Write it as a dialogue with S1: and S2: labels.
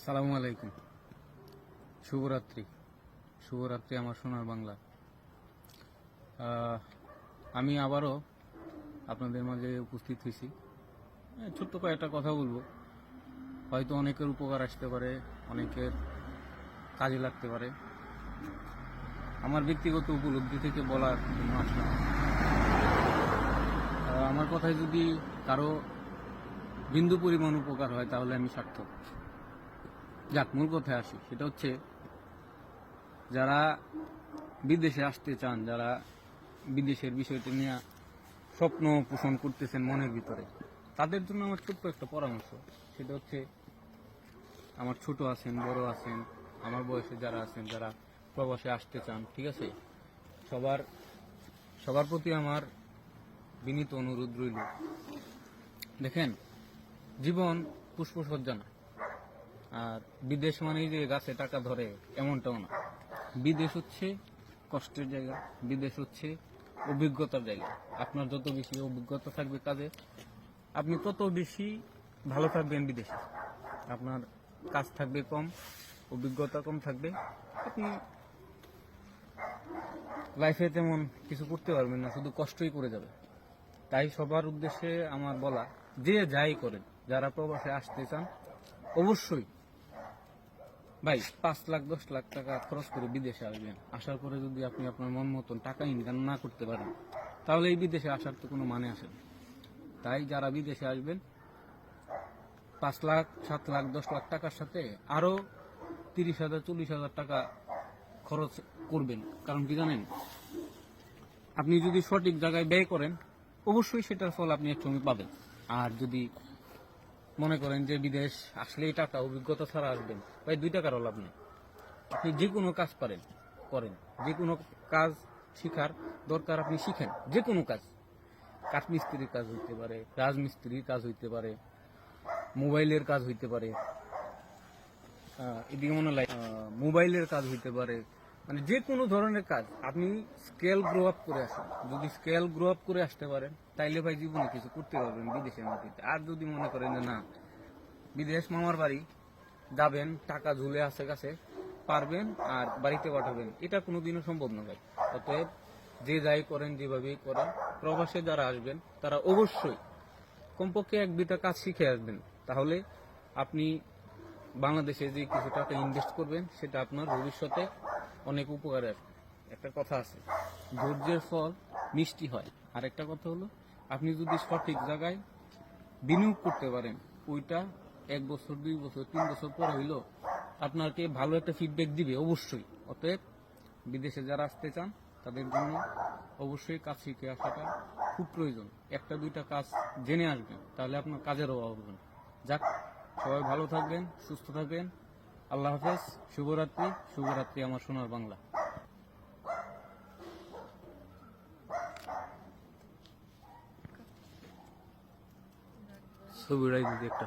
S1: আসসালামু আলাইকুম। শুভরাত্রি। শুভরাত্রি আমার সোনার বাংলা। আমি আবারও আপনাদের মাঝে উপস্থিত হয়েছি। ছোট্ট কয়েকটা কথা বলবো, হয়তো অনেকের উপকার আসতে পারে, অনেকের কাজে লাগতে পারে। আমার ব্যক্তিগত উপলব্ধি থেকে বলার জন্য আসলাম। আমার কথায় যদি কারো বিন্দু পরিমাণ উপকার হয় তাহলে আমি সার্থক। যাক, মূল কথায় আসি। সেটা হচ্ছে, যারা বিদেশে আসতে চান, যারা বিদেশের বিষয়টি নিয়ে স্বপ্ন পোষণ করতেছেন মনের ভিতরে, তাদের জন্য আমার ছোট্ট একটা পরামর্শ। সেটা হচ্ছে, আমার ছোট আছেন, বড় আছেন, আমার বয়সে যারা আছেন, যারা প্রবাসে আসতে চান, ঠিক আছে, সবার প্রতি আমার বিনীত অনুরোধ রইল। দেখেন, জীবন পুষ্পসজ্জা না। আর বিদেশ মানেই যে গাছে টাকা ধরে এমনটাও না। বিদেশ হচ্ছে কষ্টের জায়গা, বিদেশ হচ্ছে অভিজ্ঞতার জায়গা। আপনার যত বেশি অভিজ্ঞতা থাকবে কাজে, আপনি তত বেশি ভালো থাকবেন বিদেশে। আপনার কাজ থাকবে কম, অভিজ্ঞতা কম থাকবে, আপনি লাইফে তেমন কিছু করতে পারবেন না, শুধু কষ্টই করে যাবে। তাই সবার উদ্দেশ্যে আমার বলা, যে যাই করেন, যারা প্রবাসে আসতে চান, অবশ্যই ভাই 5 লাখ 10 লাখ টাকা খরচ করে বিদেশে আসবেন। আসার পরে যদি আপনি আপনার মন মতন টাকা ইনকাম না করতে পারেন, তাহলে এই বিদেশে আসার তো কোনো মানে আসে না। তাই যারা বিদেশে আসবেন, 5 লাখ 7 লাখ 10 লাখ টাকার সাথে আরো 30,000 40,000 টাকা খরচ করবেন। কারণ কি জানেন, আপনি যদি সঠিক জায়গায় ব্যয় করেন, অবশ্যই সেটার ফল আপনি একসঙ্গে পাবেন। আর যদি মনে করেন যে বিদেশ আসলেই টাকা, অভিজ্ঞতা ছাড়া আসবেন, ভাই 2 টাকারও লাভ নেই। আপনি যে কোনো কাজ করেন, যে কোনো কাজ শিখার দরকার আপনি শিখেন। যে কোনো কাজ, কাঠমিস্ত্রির কাজ হইতে পারে, রাজমিস্ত্রির কাজ হইতে পারে, মোবাইলের কাজ হইতে পারে, এদিকে মনে হয় মোবাইলের কাজ হইতে পারে, মানে যে কোনো ধরনের কাজ আপনি স্কেল গ্রো আপ করে আসেন। যদি স্কেল গ্রো আপ করে আসতে পারেন, তাইলে ভাই জীবনে কিছু করতে পারবেন বিদেশের মাটিতে। আর যদি মনে করেন যে না, বিদেশ মামার বাড়ি যাবেন, টাকা ঝুলে আছে কাছে, পারবেন আর বাড়িতে পাঠাবেন, এটা কোনোদিনও সম্ভব না ভাই। অতএব যে যাই করেন, যেভাবেই করেন, প্রবাসে যারা আসবেন তারা অবশ্যই কমপক্ষে 1-2টা কাজ শিখে আসবেন। তাহলে আপনি বাংলাদেশে যে কিছু টাকা ইনভেস্ট করবেন, সেটা আপনার ভবিষ্যতে অনেক উপকারে আসবে। একটা কথা আছে, ধৈর্যের ফল মিষ্টি হয়। আর একটা কথা হলো, আপনি যদি সঠিক জায়গায় বিনিয়োগ করতে পারেন, ওইটা 1 বছর 2 বছর 3 বছর পর হইলো আপনাকে ভালো একটা ফিডব্যাক দিবে অবশ্যই। অতএব বিদেশে যারা আসতে চান, তাদের জন্য অবশ্যই কাজ শিখে আসাটা খুব প্রয়োজন। 1-2টা কাজ জেনে আসবেন, তাহলে আপনার কাজের অভাব হবে না। যাক, সবাই ভালো থাকবেন, সুস্থ থাকবেন। আল্লাহ হাফেজ। শুভরাত্রি। শুভরাত্রি আমার সোনার বাংলা। ছবিটাই দিদি একটা।